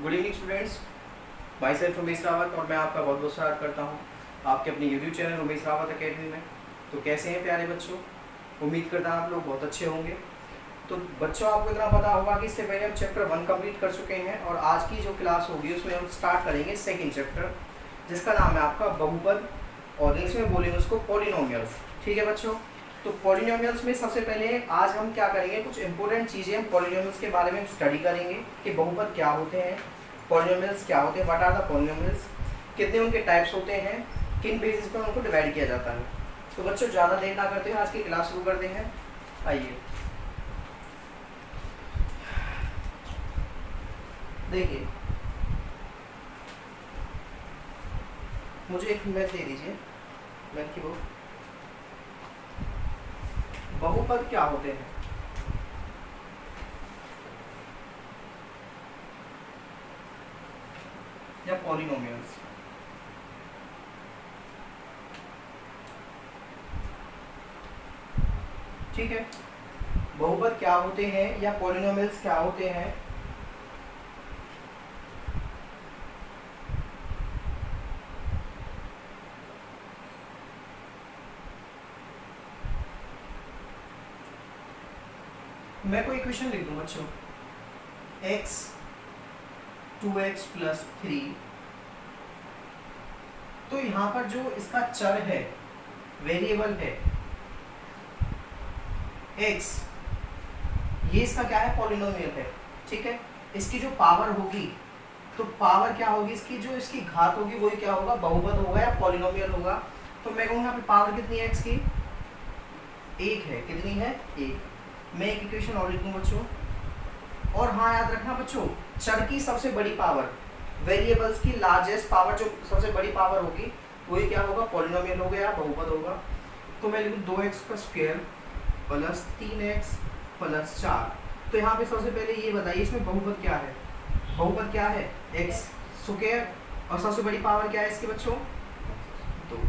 Good evening students, my self Umesh Rawat और मैं आपका बहुत बहुत स्वागत करता हूँ आपके अपने YouTube channel Umesh Rawat academy में। तो कैसे हैं प्यारे बच्चों, उम्मीद करता हूँ आप लोग बहुत अच्छे होंगे। तो बच्चों, आपको इतना पता होगा कि इससे पहले हम चैप्टर 1 कंप्लीट कर चुके हैं और आज की जो क्लास होगी उसमें हम स्टार्ट करेंगे सेकेंड चैप्टर, जिसका नाम है आपका बहुपद और इंग्लिश में बोलेंगे उसको पॉलिनोमियल्स। ठीक है बच्चों, तो पॉलिनोमियल्स में सबसे पहले आज हम क्या करेंगे, कुछ इंपॉर्टेंट चीज़ें हम पॉलिनोमियल्स के बारे में स्टडी करेंगे कि बहुपद क्या होते हैं, पॉलिनोमियल्स क्या होते हैं, व्हाट आर द पॉलिनोमियल्स, कितने उनके टाइप्स होते हैं, किन बेसिस पर उनको डिवाइड किया जाता है। तो बच्चों ज़्यादा देर ना करते हुए आज की क्लास शुरू करते हैं। आइए देखिए, मुझे एक मैथ दे दीजिए, मैथ की बुक। बहुपद क्या होते हैं? या पॉलिनोमियल्स। ठीक है, बहुपद क्या होते हैं या पॉलिनोमियल्स क्या होते हैं? मैं कोई इक्वेशन लिख दूं बच्चों, x 2x + 3। तो यहाँ पर जो इसका चर है, वेरिएबल है x, ये इसका क्या है, पॉलिनोमियल है। ठीक है, इसकी जो पावर होगी, तो पावर क्या होगी इसकी, जो इसकी घात होगी वही क्या होगा, बहुपद होगा या पॉलिनोमियल होगा। तो मैं कहूँगा यहाँ पे पावर कितनी है x की, 1 है। कितनी है, 1। मैं एक इक्वेशन और लिख दूँ बच्चों। और हाँ, याद रखना बच्चों, चर की सबसे बड़ी पावर, वेरिएबल्स की लार्जेस्ट पावर, जो सबसे बड़ी पावर होगी वही क्या होगा, पॉलिनोमियल होगा या बहुपद होगा। तो मैं लिखूँ 2x² + 3x + 4। तो यहाँ पे सबसे पहले ये बताइए इसमें बहुपद क्या है। बहुपद क्या है, x²। और सबसे बड़ी पावर क्या है इसके बच्चों, 2।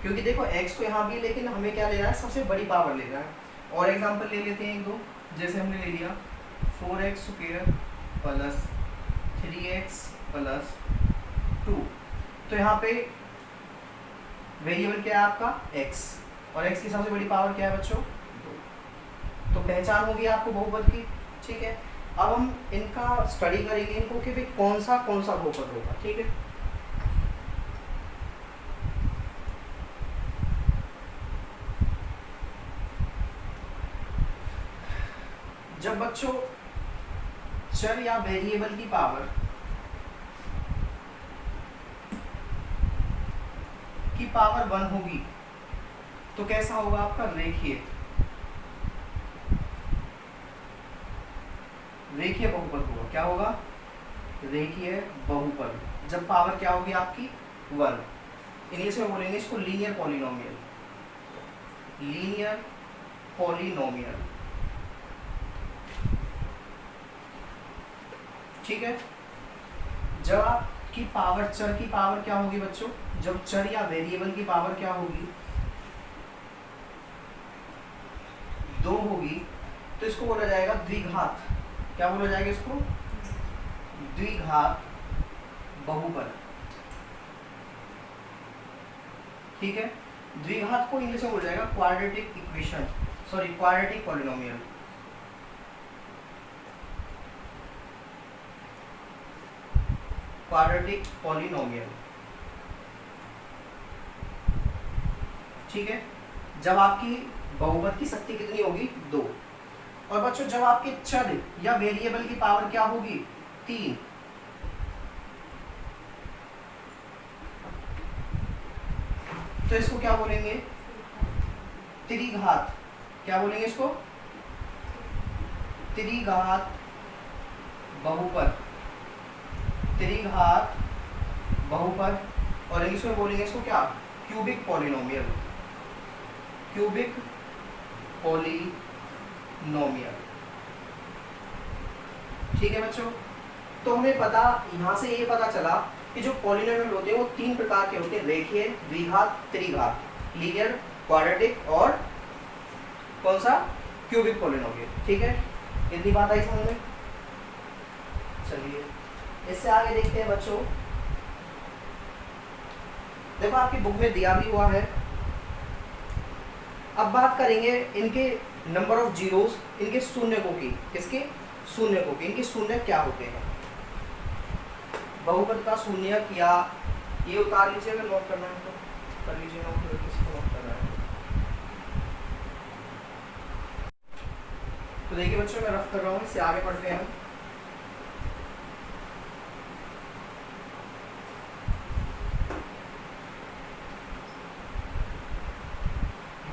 क्योंकि देखो x तो यहाँ भी, लेकिन हमें क्या लेना है, सबसे बड़ी पावर लेना है। और एग्जांपल ले लेते हैं एक दो, जैसे हमने ले लिया 4x² + 3x + 2। तो यहाँ पे वेरिएबल क्या है आपका, x, और x की सबसे बड़ी पावर क्या है बच्चों, 2। तो पहचान होगी आपको बहुपद की। ठीक है, अब हम इनका स्टडी करेंगे इनको कि भाई कौन सा बहुपद होगा। ठीक है, जब बच्चों चर या वेरिएबल की पावर की पावर 1 होगी तो कैसा होगा आपका, रेखीय बहुपद होगा। क्या होगा, रेखीय बहुपद, जब पावर क्या होगी आपकी, 1। इंग्लिश में बोलेंगे इसको लीनियर पॉलिनोमियल। Linear polynomial. ठीक है, जब आपकी पावर, चर की पावर क्या होगी बच्चों, जब चर या वेरिएबल की पावर क्या होगी, 2 होगी, तो इसको बोला जाएगा द्विघात। क्या बोला जाएगा इसको, द्विघात बहुपद। ठीक है, द्विघात को इंग्लिश में बोला जाएगा quadratic equation, sorry quadratic polynomial. Quadratic polynomial. ठीक है, जब आपकी बहुपद की शक्ति कितनी होगी, 2। और बच्चों जब आपके चर या वेरिएबल की पावर क्या होगी, 3। तो इसको क्या बोलेंगे, त्रिघात। क्या बोलेंगे इसको, त्रिघात बहुपद। त्रिघात बहुपद। और इंग्लिश में बोलेंगे इसको क्या, क्यूबिक पॉलिनोमियल। Cubic polynomial. ठीक है बच्चों, तो हमें पता, यहाँ से ये पता चला कि जो पॉलिनोमियल होते हैं वो 3 प्रकार के होते हैं, रेखीय, द्विघात, त्रिघात, लीनियर, क्वाड्रेटिक और कौन सा, क्यूबिक पॉलिनोमियल। ठीक है, इतनी बात आई समझ में। चलिए इससे आगे देखते हैं बच्चों, देखो आपकी बुक में दिया भी हुआ है। अब बात करेंगे इनके नंबर ऑफ जीरोस, इनके शून्यकों की, किसके शून्यकों की, इनके शून्य क्या होते हैं। बहुपद का शून्य क्या, ये उतार लीजिए, अगर नोट करना है तो कर लीजिए नोट, किसको नोट करना है। तो देखिए बच्चों मैं रफ कर रहा हूँ, इससे आगे बढ़ते हैं हम।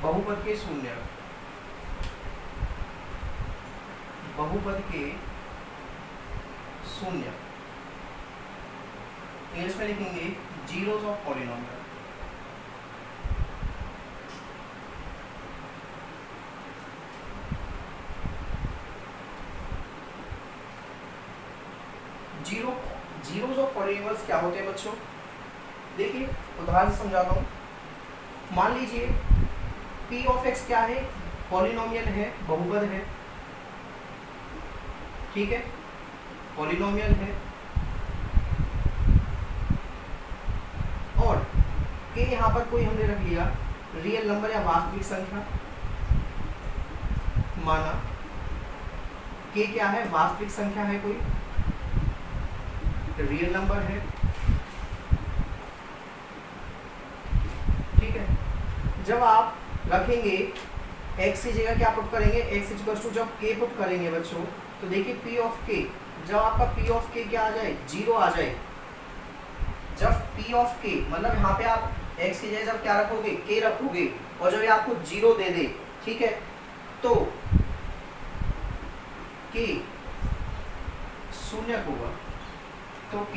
बहुपद के शून्य, बहुपद के शून्य इंग्लिश में लिखेंगे zeros of polynomial. Zeros of polynomials क्या होते हैं बच्चों, देखिए उदाहरण से समझाता हूँ। मान लीजिए p ऑफ x क्या है, पॉलिनोमियल है, बहुपद है, ठीक है, पॉलिनोमियल है, और k यहाँ पर कोई हमने रख लिया रियल नंबर या वास्तविक संख्या, माना k क्या है, वास्तविक संख्या है, कोई रियल नंबर है, ठीक है। जब आप रखेंगे x की जगह क्या पुट करेंगे, x इक्वल टू जब k पुट करेंगे बच्चों, तो देखिए p ऑफ k, जब आपका p ऑफ k क्या आ जाए, जीरो आ जाए। जब p ऑफ k मतलब यहाँ पे आप x की जगह जब क्या रखोगे, k रखोगे, और जब ये आपको जीरो दे दे, ठीक है, तो k शून्य होगा, तो k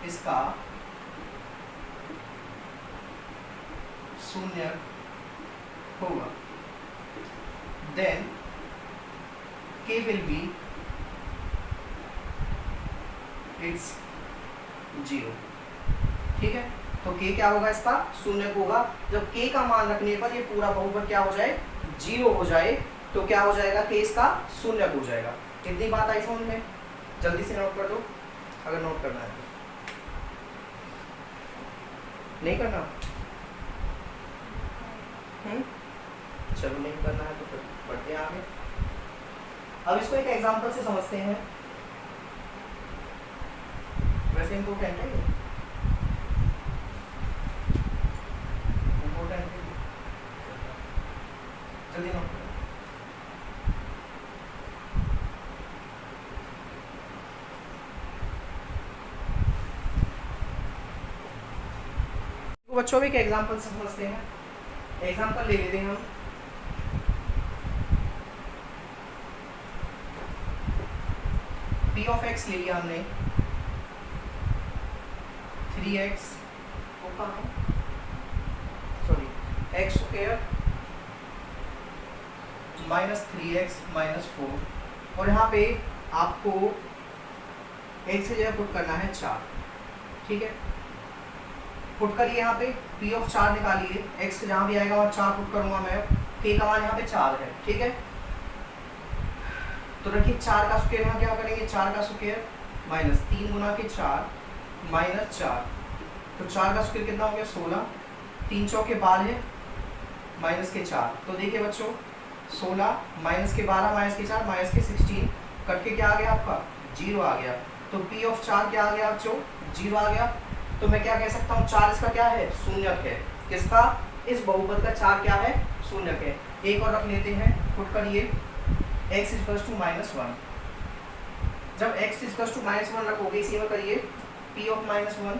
इसका शून्य होगा। Then k will be it's zero, ठीक है। तो k क्या होगा, इसका शून्य होगा। जब k का मान रखने पर ये पूरा बहुपद क्या हो जाए, जीरो हो जाए, तो क्या हो जाएगा, k इसका शून्य हो जाएगा। इतनी बात आई समझ में, जल्दी से नोट कर दो अगर नोट करना है। नहीं करना, चलो नहीं करना है तो फिर बढ़ते हैं आगे। अब इसको एक एग्जांपल से समझते हैं। वैसे इम्पोर्टेंट है ये, इम्पोर्टेंट है, जल्दी नोट करो। बच्चों भी एक एग्जांपल से समझते हैं। एग्जांपल ले लेते हैं हम। p ऑफ x ले लिया हमने, 3x sorry x square minus 3x minus 4, और यहाँ पे आपको x की जगह पुट करना है 4, ठीक है। पुट करिए यहाँ पे p ऑफ 4 निकालिए, x जहाँ भी आएगा वहाँ 4 पुट करूंगा मैं, k का मान यहाँ पे 4 है, ठीक है। तो रखिए 4 का स्क्वायर यहाँ क्या करेंगे, 4 का स्क्वायर माइनस 3 गुना के 4 माइनस 4, तो 4 का स्क्वायर कितना हो गया 16, 3 चौके 12 है, माइनस के 4। तो देखिए बच्चों 16 माइनस के 12 माइनस के 4 माइनस के 16, कट के क्या आ गया आपका, जीरो आ गया। तो p ऑफ 4 क्या आ गया बच्चों, जीरो आ गया। तो मैं क्या कह सकता हूँ, 4 इसका क्या है, शून्यक है। किसका, इस बहुपद का 4 क्या है, शून्यक है। एक और रख लेते हैं, पुट करिए x इक्वल टू -1। जब x इक्वल टू -1 रखोगे, इसी में करिए p ऑफ -1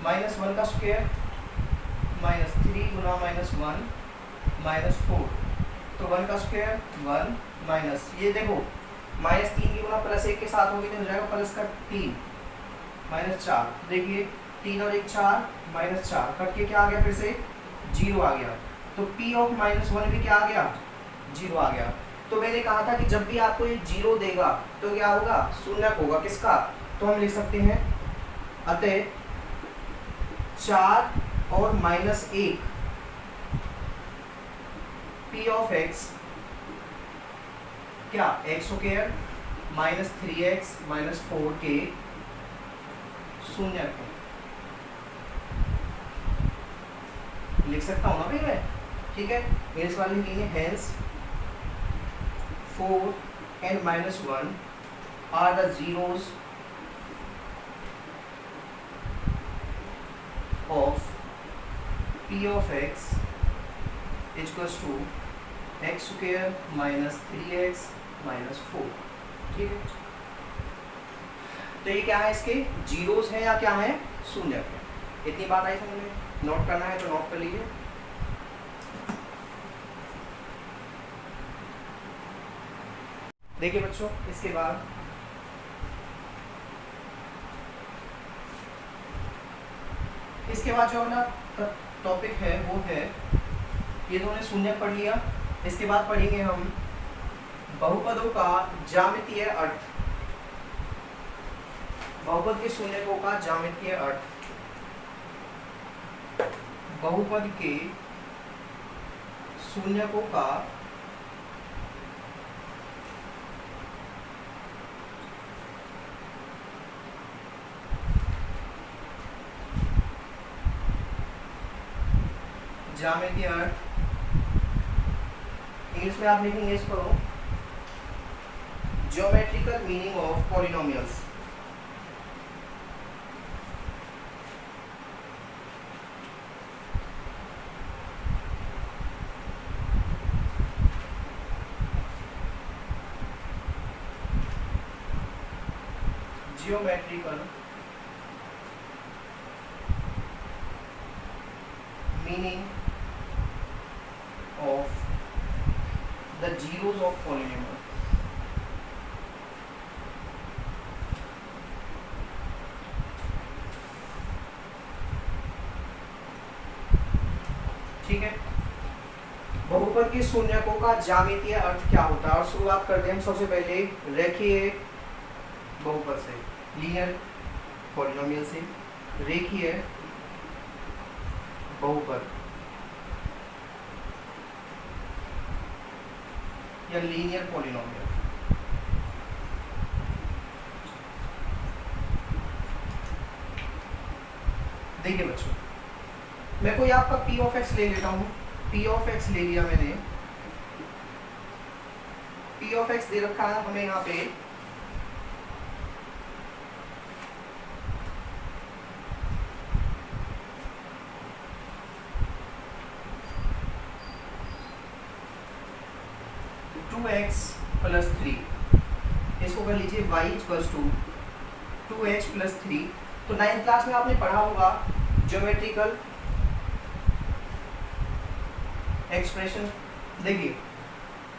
-1 का स्क्वायर माइनस 3 गुना -1 -4, तो 1 का स्क्वायर 1 माइनस, ये देखो -3 की गुना +1 के साथ होगी तो हो जाएगा प्लस का 3 -4। देखिए 3 और 1 4 -4, कट के क्या आ गया, फिर से जीरो आ गया। तो p ऑफ -1 भी क्या आ गया, जीरो आ गया। तो मैंने कहा था कि जब भी आपको ये जीरो देगा तो क्या होगा, शून्यक होगा। किसका, तो हम लिख सकते हैं अतः 4 और -1 p ऑफ x क्या, x स्क्वायर -3x -4 के शून्य को लिख सकता हूँ ना भाई मैं, ठीक है। मेरे वाले लिखेंगे hence 4 and -1 are the zeros of p of x equals to x square -3x -4, ठीक है। तो ये क्या है, इसके जीरोस हैं या क्या है, शून्य है। इतनी बात आई समझ में, नोट करना है तो नोट कर लीजिए। देखिए बच्चों, इसके बाद जो अपना टॉपिक है वो है, ये दोनों शून्य पढ़ लिया। इसके बाद पढ़ेंगे हम बहुपदों का ज्यामितीय अर्थ, बहुपद के शून्यकों का ज्यामितीय अर्थ, बहुपद के शून्यकों का ज्यामितीय अर्थ। इंग्लिश में आप लिखेंगे इसको geometrical meaning of polynomials. Geometrical meaning of the zeros of polynomial। ठीक है, बहुपद के शून्यकों का ज्यामितीय अर्थ क्या होता है। और शुरुआत करते हैं हम सबसे पहले रेखीय बहुपद से, लीनियर पॉलिनोमियल से। रेखीय बहुपद या लीनियर पॉलिनोमियल। देखिए बच्चों, मैं कोई आपका p ऑफ x ले लेता हूँ। p ऑफ x ले लिया मैंने, p ऑफ x दे रखा है हमें यहाँ पे 2x + 3। इसको कर लीजिए y = 2x + 3। तो 9th क्लास में आपने पढ़ा होगा ज्योमेट्रिकल एक्सप्रेशन। देखिए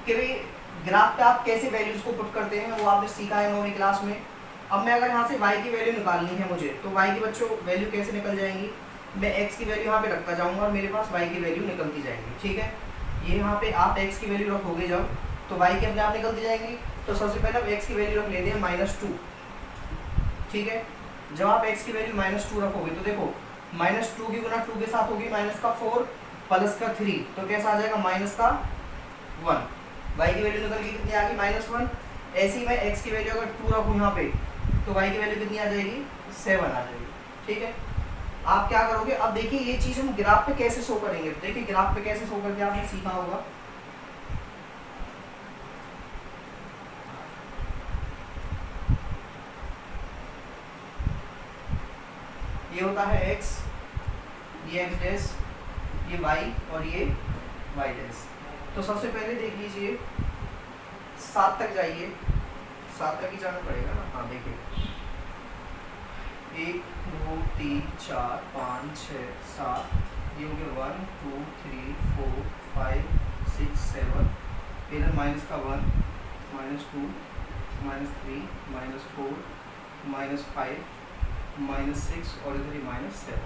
कि भाई ग्राफ पे आप कैसे वैल्यूज को पुट करते हैं, वो आपने सीखा है 9वीं क्लास में। अब मैं अगर यहाँ से y की वैल्यू निकालनी है मुझे, तो y की बच्चों वैल्यू कैसे निकल जाएंगी, मैं x की वैल्यू यहाँ पे रखता जाऊंगा और मेरे पास y की वैल्यू निकलती जाएंगी। ठीक है, ये यहाँ पे आप x की वैल्यू रखोगे जब, तो y की अपने आप निकलती जाएंगी। तो सबसे पहले हम x की वैल्यू रख लेते हैं -2। ठीक है, जब आप x की वैल्यू -2 रखोगे तो देखो -2 की गुना 2 के साथ होगी -4 + 3, तो कैसा आ जाएगा -1। y की वैल्यू निकल के कितनी आ गई -1। ऐसे ही मैं x की वैल्यू अगर 2 रखूँ यहाँ पे, तो y की वैल्यू कितनी आ जाएगी 7 आ जाएगी। ठीक है, आप क्या करोगे, अब देखिए ये चीज हम ग्राफ पे कैसे शो करेंगे। देखिए ग्राफ पे कैसे शो करके आपने सीखा होगा। ये होता है x, ये x डैश, ये y और ये y डैश। तो सबसे पहले देख लीजिए 7 तक जाइए, 7 तक ही जाना पड़ेगा ना। हाँ देखिए 1 2 3 4 5 6 7, ये हो गया 1 2 3 4 5 6 7, इधर माइनस का 1 -2 -3 -4 -5 -6 और इधर ही -7।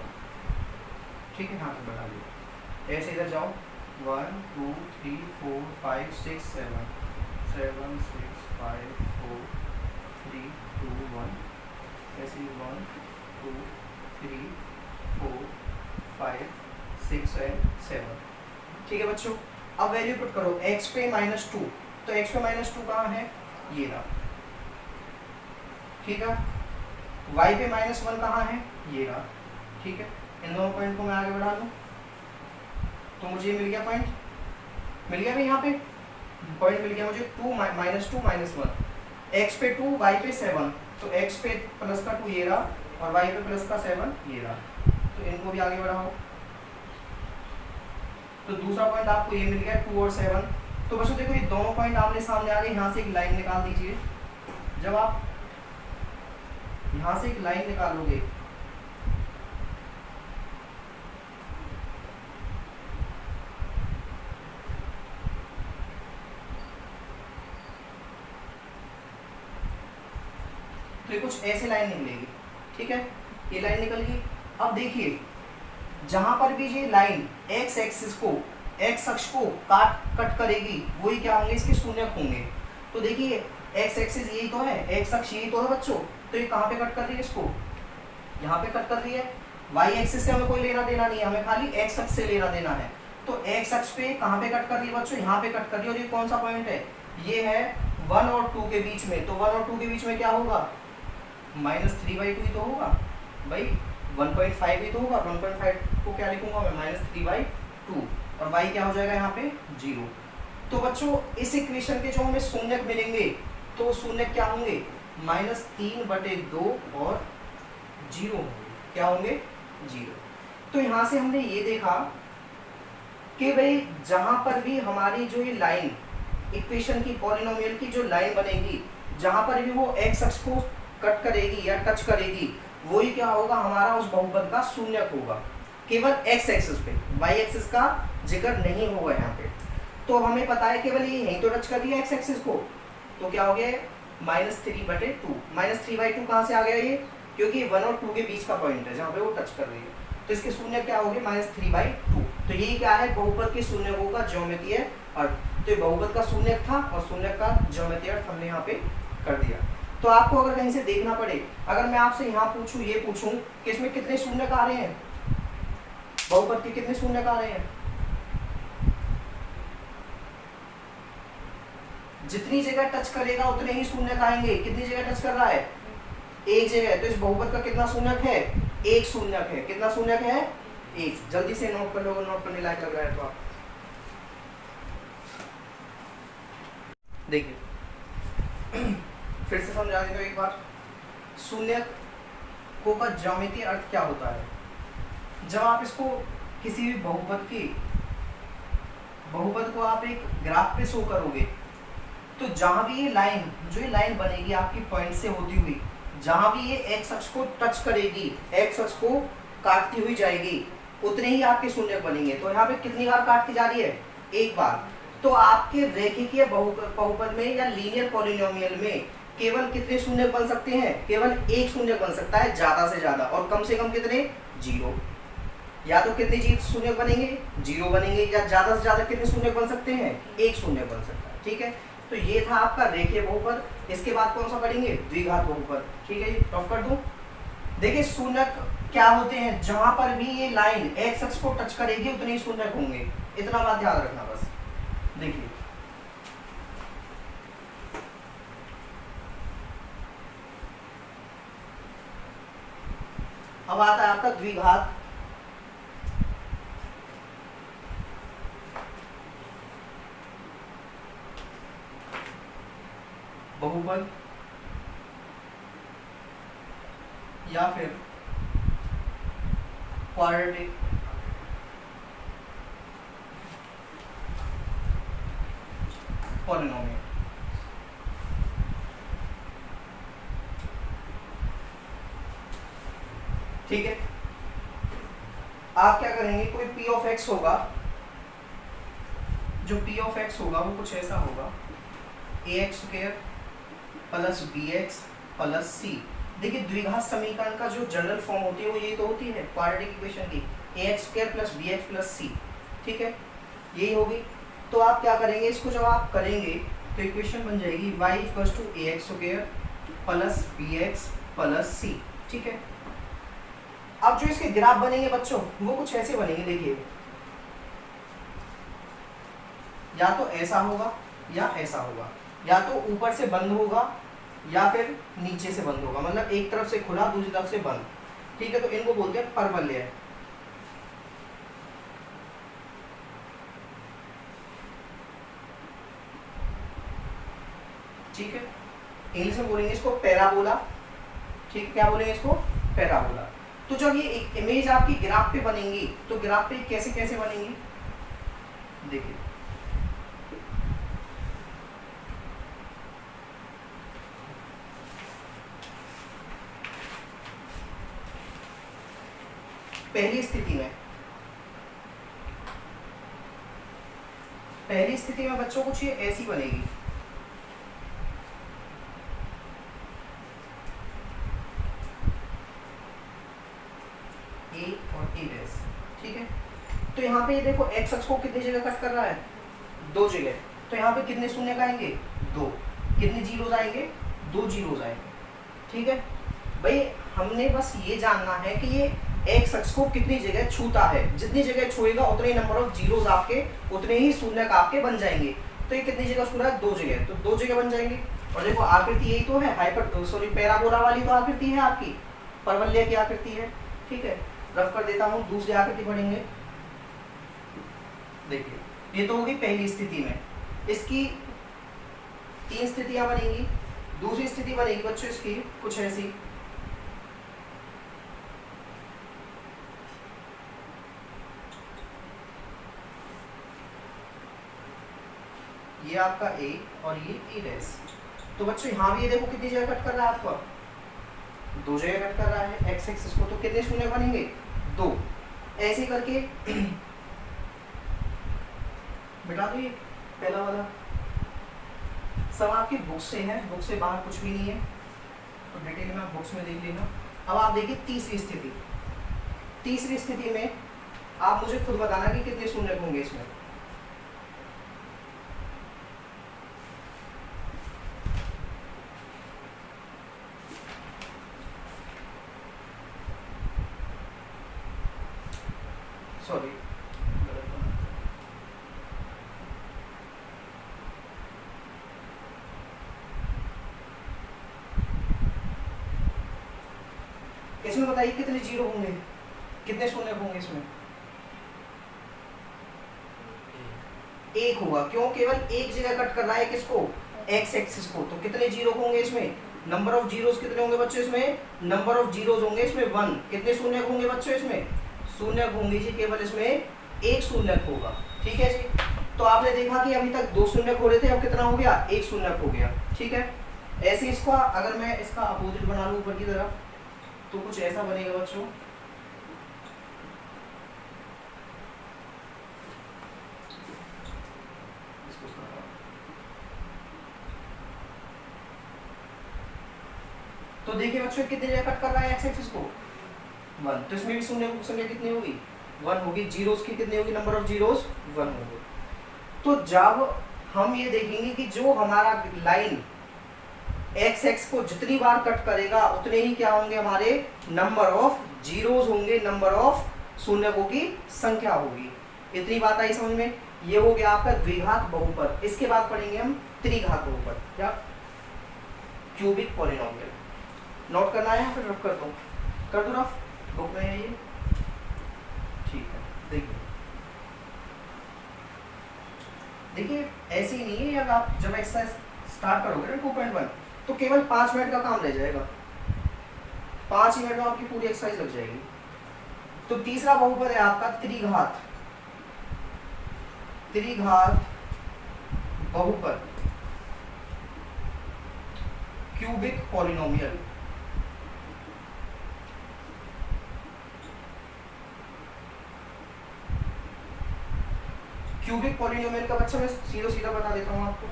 ठीक है, यहाँ पे बढ़ा लिया। ऐसे इधर जाओ 1 2 3 4 5 6 7 7 6 5 4 3 2 1, ऐसे 1 2 3 4 5 6 एंड 7। ठीक है बच्चों, अब वैल्यू पुट करो x पे -2। तो x पे -2 कहाँ है, ये रहा। ठीक है। y पे -1 कहाँ है, ये रहा, ठीक है। इन दोनों पॉइंट को मैं आगे बढ़ा लूँ तो मुझे मिल गया पॉइंट, मिल गया भाई, यहाँ पे पॉइंट मिल गया मुझे 2 -1, x पे 2 y पे 7, तो x पे प्लस का 2 ये रहा और y पे प्लस का 7 ये रहा, तो इनको भी आगे बढ़ाओ। तो दूसरा पॉइंट आपको ये मिल गया 2 और 7। तो बच्चों देखो ये दोनों पॉइंट आमने सामने आ गए, यहाँ से एक लाइन निकाल दीजिए। जब आप यहाँ से एक लाइन निकालोगे तो ये कुछ ऐसे लाइन निकलेगी, ठीक है, ये लाइन निकल गई। अब देखिए जहां पर भी ये लाइन एक्स एक्सिस को, एक्स अक्ष को कट करेगी वही क्या होंगे, इसके शून्यक होंगे। तो देखिए एक्स एक्सिस यही तो है, एक्स अक्ष यही तो है बच्चों, तो ये कहाँ पे कट कर रही है, इसको यहाँ पे कट कर रही है। वाई एक्सिस से हमें कोई लेना देना नहीं है, हमें खाली एक्स अक्ष से लेना देना है। तो एक्स अक्ष पे कहाँ पे कट कर रही है बच्चों, यहाँ पे कट कर रही है। और ये कौन सा पॉइंट है, ये है 1 और 2 के बीच में। तो 1 और 2 के बीच में क्या होगा, -3/2 ही तो होगा भाई, 1.5 ही तो होगा। 1.5 को क्या लिखूंगा मैं, -3/2, और y क्या हो जाएगा यहाँ पे 0। तो बच्चों इस इक्वेशन के जो हमें शून्यक मिलेंगे तो शून्यक क्या होंगे, -3/2 और 0 होंगे, क्या होंगे 0। तो यहाँ से हमने ये देखा कि भाई जहां पर भी हमारी जो ये लाइन इक्वेशन की, पॉलिनोमियल की जो लाइन बनेगी, जहां पर भी वो एक्स अक्ष को कट करेगी या टच करेगी, वही क्या होगा, हमारा उस बहुपद का शून्यक होगा। केवल एक्स एक्सिस पे, वाई एक्सिस का जिक्र नहीं होगा यहाँ पे। तो हमें पता है केवल ये यहीं तो टच कर रही है एक्स एक्सिस को, तो क्या हो गया -3/2। -3/2 कहाँ से आ गया ये, क्योंकि 1 और 2 के बीच का पॉइंट है जहाँ पे वो टच कर रही है। तो इसके शून्य क्या हो गए, -3/2। तो यही क्या है, बहुपद के शून्यकों का ज्यामितीय अर्थ। तो ये बहुपद का शून्यक था और शून्यक का ज्यामितीय अर्थ हमने यहाँ पे कर दिया। तो आपको अगर कहीं से देखना पड़े, अगर मैं आपसे यहाँ पूछूं, ये पूछूं कि इसमें कितने शून्यक आ रहे हैं, बहुपद के कितने शून्यक आ रहे हैं, जितनी जगह टच करेगा उतने ही शून्यक आएंगे। कितनी जगह टच कर रहा है, एक जगह। तो इस बहुपद का कितना शून्यक है, एक शून्यक है। कितना शून्यक है, एक। जल्दी से नोट कर लो, नोट करने लायक लग रहा है तो आप देखिए फिर से समझा देता हूं एक बार। शून्यकों का ज्यामितीय अर्थ क्या होता है, जब आप इसको किसी भी बहुपद को आप एक ग्राफ पे शो करोगे, तो जहां भी ये लाइन, जो ये लाइन बनेगी आपकी पॉइंट से होती हुई, जहां भी ये एक्स अक्ष को टच करेगी, एक्स अक्ष को काटती हुई जाएगी, उतने ही आपके शून्यक बनेंगे। तो यहाँ पे कितनी बार काटती जा रही है, एक बार। तो आपके रेखीय बहुपद में या लीनियर पॉलिनोमियल में केवल कितने शून्यक बन सकते हैं, केवल एक शून्यक बन सकता है ज्यादा से ज्यादा, और कम से कम कितने, 0। या तो कितने शून्यक बनेंगे, 0 बनेंगे, या ज्यादा से ज्यादा कितने शून्यक बन सकते हैं, एक शून्यक बन सकता है, ठीक है। तो ये था आपका रेखीय बहुपद। इसके बाद कौन सा पढ़ेंगे, द्विघात बहुपद, ठीक है जी। टॉप कर दूं, देखिए शून्यक क्या होते हैं, जहां पर भी ये लाइन एक्स अक्ष को टच करेगी उतने ही शून्यक होंगे। इतना बात याद रखना बस। देखिए अब आता है आपका द्विघात बहुपद या फिर क्वाड्रेटिक पॉलिनोमियल। ठीक है, आप क्या करेंगे, कोई p ऑफ x होगा, जो p ऑफ x होगा वो कुछ ऐसा होगा, ax² plus bx plus c। देखिए द्विघात समीकरण का जो जनरल फॉर्म होती है वो यही तो होती है, क्वाड्रेटिक इक्वेशन की, ax² plus bx plus c, ठीक है, यही होगी। तो आप क्या करेंगे, इसको जब आप करेंगे तो इक्वेशन बन जाएगी y = ax² plus bx plus c, ठीक है। अब जो इसके ग्राफ बनेंगे बच्चों वो कुछ ऐसे बनेंगे, देखिए या तो ऐसा होगा या ऐसा होगा, या तो ऊपर से बंद होगा या फिर नीचे से बंद होगा, मतलब एक तरफ से खुला दूसरी तरफ से बंद, ठीक है। तो इनको बोलते हैं परवलय। ठीक है, इंग्लिश में बोलेंगे इसको पैराबोला, ठीक है, क्या बोलेंगे इसको, पैराबोला। तो जब ये एक इमेज आपकी ग्राफ पे बनेंगी तो ग्राफ पे कैसे कैसे बनेंगी, देखिए पहली स्थिति में बच्चों कुछ ये ऐसी बनेगी, ए और ए डैश, ठीक है। तो यहाँ पे ये देखो एक्स अक्ष को कितनी जगह कट कर रहा है, 2 जगह। तो यहाँ पे कितने शून्य का आएंगे, 2। कितने जीरोज आएंगे, 2 जीरोज आएंगे, ठीक है। भाई हमने बस ये जानना है कि ये एक्स अक्ष को कितनी जगह छूता है, जितनी जगह छुएगा उतने ही नंबर ऑफ जीरोज आपके, उतने ही शून्य का आपके बन जाएंगे। तो ये कितनी जगह छू रहा है, 2 जगह, तो 2 जगह बन जाएंगे। और देखो आकृति यही तो है, पैराबोला वाली तो आकृति है आपकी, परवलय की आकृति है, ठीक है। रफ कर देता हूँ, दूसरी आकृति पढ़ेंगे। देखिए ये तो होगी पहली स्थिति में, इसकी 3 स्थितियां बनेंगी। दूसरी स्थिति बनेगी बच्चों इसकी कुछ ऐसी, ये आपका ए और ये ए डैश। तो बच्चों यहाँ भी ये देखो कितनी जगह कट कर रहा है आपका, 2 जगह कट कर रहा है एक्स एक्सिस को, तो कितने शून्य बनेंगे, 2। ऐसे करके बिठा दो। ये पहला वाला सब आपकी बुक से है, बुक से बाहर कुछ भी नहीं है, तो डिटेल में आप बुक्स में देख लेना। अब आप देखिए तीसरी स्थिति। तीसरी स्थिति में आप मुझे खुद बताना कि कितने शून्य होंगे इसमें। सॉरी, इसमें बताइए कितने जीरो होंगे, कितने शून्य होंगे इसमें, 1 होगा। क्यों, केवल एक जगह कट कर रहा है किसको, एक्स एक्सिस को, तो कितने जीरो होंगे इसमें, नंबर ऑफ जीरोस कितने होंगे बच्चों इसमें, नंबर ऑफ जीरोस होंगे इसमें 1। कितने शून्य होंगे बच्चों इसमें, शून्य होंगे जी, केवल इसमें एक शून्य होगा, ठीक है जी। तो आपने देखा कि अभी तक 2 शून्य हो रहे थे, अब कितना हो गया, 1 शून्य हो गया, ठीक है। ऐसे इसका अगर मैं इसका अपोजिट बना लूं ऊपर की तरफ तो कुछ ऐसा बनेगा बच्चों, तो देखिए बच्चों कितने जगह कट कर रहा है एक्स एक्सिस को, 1। तो इसमें भी शून्य संख्या कितनी होगी, 1 होगी। जीरोस की कितनी होगी, नंबर ऑफ जीरोस 1 होगी। तो जब हम ये देखेंगे कि जो हमारा लाइन एक्स एक्स को जितनी बार कट करेगा उतने ही क्या होंगे, हमारे नंबर ऑफ जीरोस होंगे, नंबर ऑफ शून्यकों की संख्या होगी। इतनी बात आई समझ में। ये हो गया आपका द्विघात बहुपद। इसके बाद पढ़ेंगे हम त्रिघात बहुपद, क्या, क्यूबिक पॉलिनोमियल। नोट करना है या फिर रफ कर दो, कर दो रफ, बुक में है ये, ठीक है। देखिए देखिए ऐसे ही नहीं है, अगर आप जब एक्सरसाइज स्टार्ट करोगे ना 2.1 तो केवल 5 मिनट का काम रह जाएगा, 5 मिनट में आपकी पूरी एक्सरसाइज लग जाएगी। तो तीसरा बहुपद है आपका त्रिघात, त्रिघात बहुपद, क्यूबिक पॉलिनोमियल। क्यूबिक पॉलिनोमियल का बच्चा मैं सीधा सीधा बता देता हूं आपको।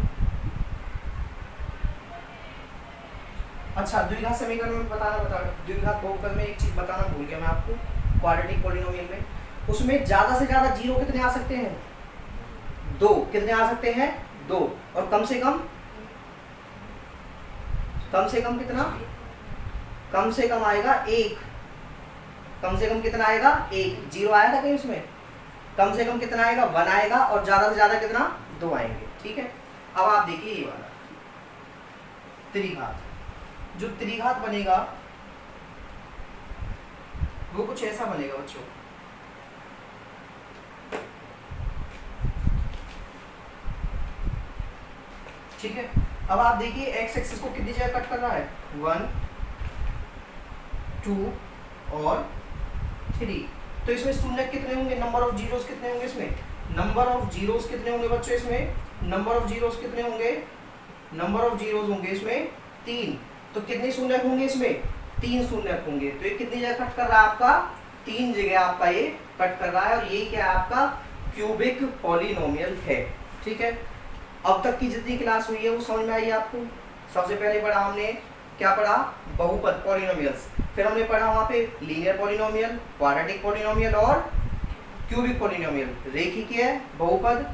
अच्छा, द्विघात समीकरण में द्विघात बहुपद में एक चीज बताना भूल गया मैं आपको, क्वाड्रेटिक पॉलिनोमियल में उसमें ज्यादा से ज्यादा जीरो कितने आ सकते हैं, 2। कितने आ सकते हैं, 2। और कम से कम कितना, कम से कम आएगा 1। कम से कम कितना आएगा, 1। जीरो आया था कहीं उसमें, कम से कम कितना आएगा, 1 आएगा, और ज्यादा से ज्यादा कितना, 2 आएंगे, ठीक है। अब आप देखिए ये वाला त्रिघात, जो त्रिघात बनेगा वो कुछ ऐसा बनेगा बच्चों। ठीक है, अब आप देखिए एक्स एक्सिस को कितनी जगह कट कर रहा है, 1 2 और 3। तो इसमें शून्य कितने होंगे, नंबर ऑफ जीरोस कितने होंगे इसमें, नंबर ऑफ जीरोस कितने होंगे बच्चों इसमें, नंबर ऑफ जीरोस कितने होंगे, नंबर ऑफ जीरोस होंगे इसमें 3। तो कितने शून्य होंगे इसमें, 3 शून्य होंगे। तो ये कितनी जगह कट कर रहा है आपका, 3 जगह आपका ये कट कर रहा है। और यही क्या है आपका क्यूबिक पॉलिनोमियल है। ठीक है, अब तक की जितनी क्लास हुई है वो समझ में आई आपको। सबसे पहले पढ़ा हमने, क्या पढ़ा, बहुपद पॉलिनोमियल्स, फिर हमने पढ़ा वहां पे लीनियर पॉलिनोमियल, क्वाड्रेटिक पॉलिनोमियल और क्यूबिक पॉलिनोमियल, रेखीय बहुपद,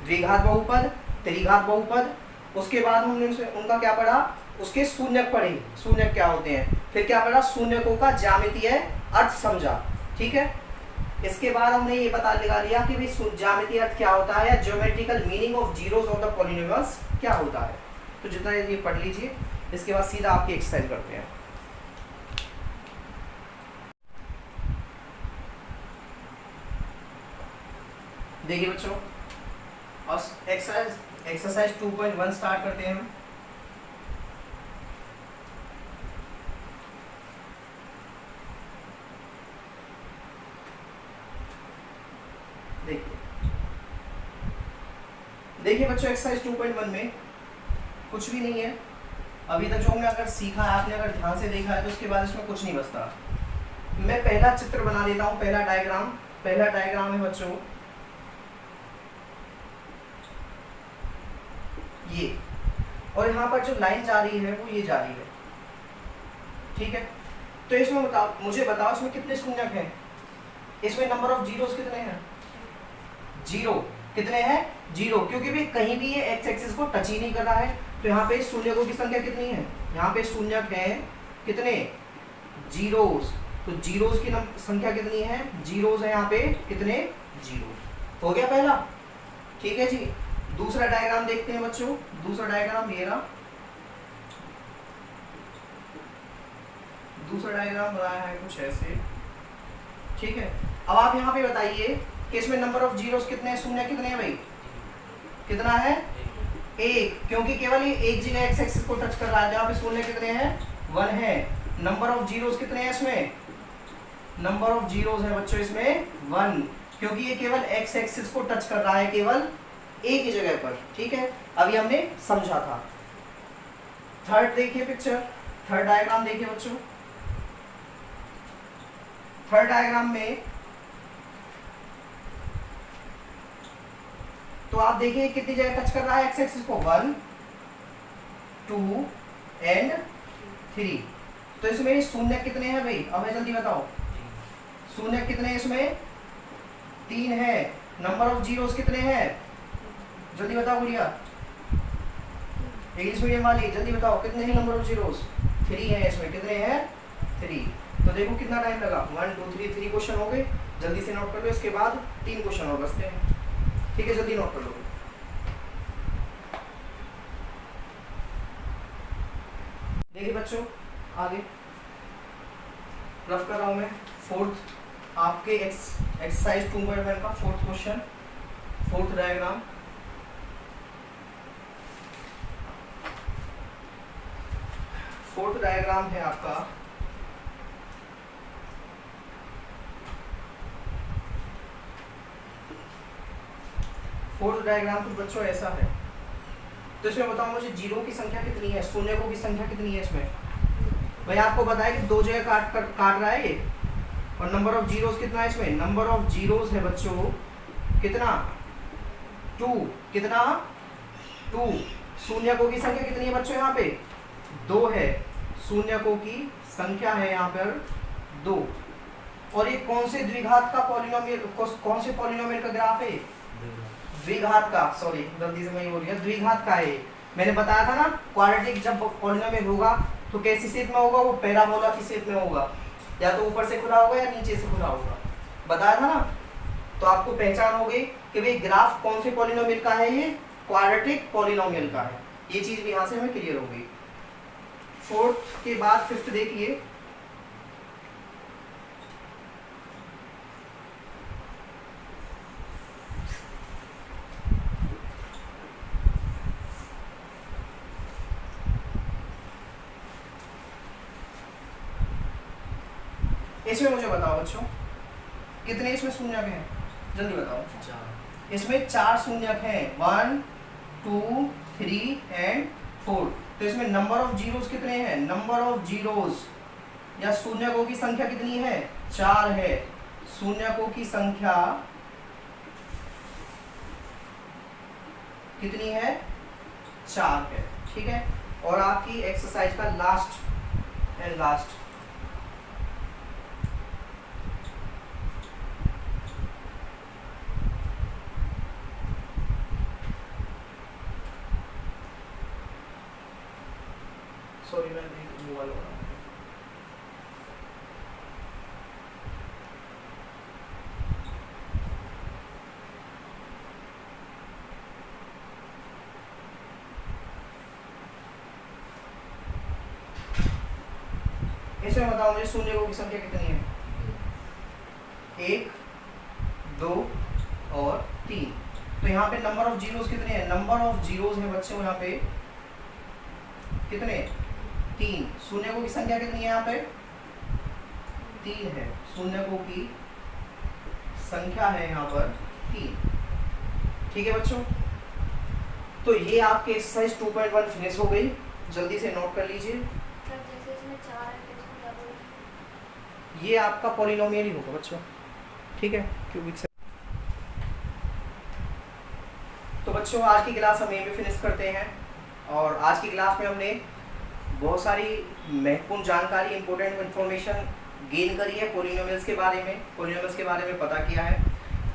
द्विघात बहुपद, त्रिघात बहुपद। उसके बाद हमने उनका क्या पढ़ा, उसके शून्यक पढ़े, शून्यक क्या होते हैं, फिर क्या पढ़ा, शून्यकों का ज्यामितीय अर्थ समझा। ठीक है, इसके बाद हमने ये पता लगा लिया कि भाई ज्यामितीय अर्थ क्या होता है, geometrical meaning of zeros of the polynomials क्या होता है। तो जितना ये पढ़ लीजिए, इसके बाद सीधा आपकी एक्सरसाइज करते हैं। देखिए बच्चों, और एक्सरसाइज 2.1 स्टार्ट करते हैं हम। देखिए बच्चों, एक्सरसाइज 2.1 में कुछ भी नहीं है अभी तक। जो हमने अगर सीखा है, आपने अगर ध्यान से देखा है, तो उसके बाद इसमें कुछ नहीं बचता। मैं पहला चित्र बना देता हूं, पहला डायग्राम है बच्चों ये, और यहाँ पर जो लाइन जा रही है वो ये जा रही है। ठीक है, तो इसमें मुझे बताओ इसमें कितने शून्यक हैं, इसमें नंबर ऑफ जीरोस कितने हैं, 0। कितने हैं, 0, क्योंकि भी कहीं भी ये एक्स एक्सिस को टच ही नहीं कर रहा है। तो यहाँ पे शून्यकों की संख्या कितनी है, यहाँ पे शून्यक है कितने, जीरोस। तो जीरोस की संख्या कितनी है, जीरोस है यहाँ पे कितने, 0। हो गया पहला। ठीक है जी, दूसरा डायग्राम देखते हैं बच्चों। दूसरा डायग्राम ये रहा, दूसरा डायग्राम बनाया है कुछ ऐसे। ठीक है, अब आप यहाँ पे बताइए कि इसमें नंबर ऑफ जीरोस कितने हैं, शून्य कितने हैं भाई, कितना है, 1, क्योंकि केवल ये एक जगह एक्स एक्सिस को टच कर रहा है। यहाँ पे शून्य कितने हैं, 1 है। नंबर ऑफ जीरोस कितने हैं इसमें, नंबर ऑफ जीरोस है बच्चों इसमें 1, क्योंकि ये केवल एक्स एक्सिस को टच कर रहा है केवल एक ही जगह पर। ठीक है, अभी हमने समझा था। थर्ड देखिए पिक्चर, थर्ड डायग्राम देखिए बच्चों। थर्ड डायग्राम में तो आप देखिए कितनी जगह टच कर रहा है एक्स एक्सिस को, 1 2 एंड 3। तो इसमें शून्य कितने हैं भाई, अब जल्दी बताओ, शून्य कितने हैं इसमें, 3 है। नंबर ऑफ जीरोस कितने हैं, जल्दी बताओ गुड़िया, इंग्लिश मीडियम वाली जल्दी बताओ, कितने हैं नंबर ऑफ जीरोस, 3 है इसमें, कितने हैं, 3। तो देखो कितना टाइम लगा, 1 2 3 क्वेश्चन हो गए, जल्दी से नोट कर लो। इसके बाद 3 क्वेश्चन और बचते हैं। ठीक है, जल्दी नोट कर लो। देखिए बच्चों, आगे रफ कर रहा हूं मैं। फोर्थ आपके एक्सरसाइज 2.1 का fourth question, fourth diagram. Fourth diagram है आपका, फोर्थ डायग्राम कुछ बच्चों ऐसा है। तो इसमें बताओ मुझे जीरो की संख्या कितनी है, शून्यकों की संख्या कितनी है इसमें। भाई आपको बताया कि 2 जगह काट रहा है ये, और नंबर ऑफ जीरोस कितना है इसमें, नंबर ऑफ जीरोस है बच्चों कितना, 2, कितना 2। शून्यकों की संख्या कितनी है बच्चों, यहाँ पे 2 है, शून्यकों की संख्या है यहाँ पर 2। और ये कौन से द्विघात का पॉलिनोमियल, कौन से पॉलिनोमियल का ग्राफ है, द्विघात का, सॉरी गलती से मैं ये बोल गया, द्विघात का है। मैंने बताया था ना, क्वाड्रेटिक जब पॉलिनोमियल होगा तो कैसी शेप में होगा, वो पैराबोला की शेप में होगा, या तो ऊपर से खुला होगा या नीचे से खुला होगा, बताया था ना। तो आपको पहचान हो गई कि भाई ग्राफ कौन से पॉलिनोमियल का है, ये क्वाड्रेटिक पॉलिनोमियल का है। ये चीज भी यहाँ से हमें क्लियर हो गई। फोर्थ के बाद फिफ्थ देखिए। इसमें मुझे बताओ बच्चों कितने इसमें शून्यक हैं, जल्दी बताओ। इसमें 4 शून्यक हैं, 1 2 3 एंड 4। तो इसमें नंबर ऑफ जीरोस कितने हैं? नंबर ऑफ जीरोस या शून्यकों की संख्या कितनी है? 4 है। शून्यकों की संख्या कितनी है? 4 है। ठीक है। और आपकी एक्सरसाइज का लास्ट एंड लास्ट सॉरी मैं मोबाइल हो रहा हूँ। इसमें बताओ मुझे शून्यकों की संख्या कितनी है? 1 2 और 3। तो यहाँ पे नंबर ऑफ जीरोस कितने हैं? नंबर ऑफ जीरोस है बच्चों यहाँ पे कितने? 3। शून्यकों की संख्या कितनी है यहाँ पे? 3 है। शून्यकों की संख्या है यहाँ पर 3। ठीक है बच्चों, तो ये आपके एक्सरसाइज 2.1 फिनिश हो गई। जल्दी से नोट कर लीजिए। ये आपका पॉलिनोमियल ही होगा बच्चों। ठीक है, क्यूबिक से। तो बच्चों आज की क्लास हम यहीं पे फिनिश करते हैं। और आज की क्लास में हमने बहुत सारी महत्वपूर्ण जानकारी, इंपॉर्टेंट इन्फॉर्मेशन गेन करी है पॉलिनोमियल्स के बारे में पता किया है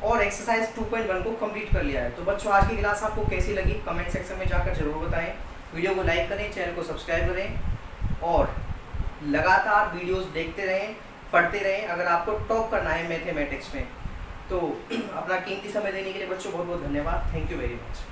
और एक्सरसाइज 2.1 को कंप्लीट कर लिया है। तो बच्चों आज की क्लास आपको कैसी लगी कमेंट सेक्शन में जाकर जरूर बताएं। वीडियो को लाइक करें, चैनल को सब्सक्राइब करें और लगातार वीडियोस देखते रहें, पढ़ते रहें। अगर आपको टॉप करना है मैथमेटिक्स में तो अपना कीमती समय देने के लिए बच्चों बहुत बहुत धन्यवाद। Thank you very much.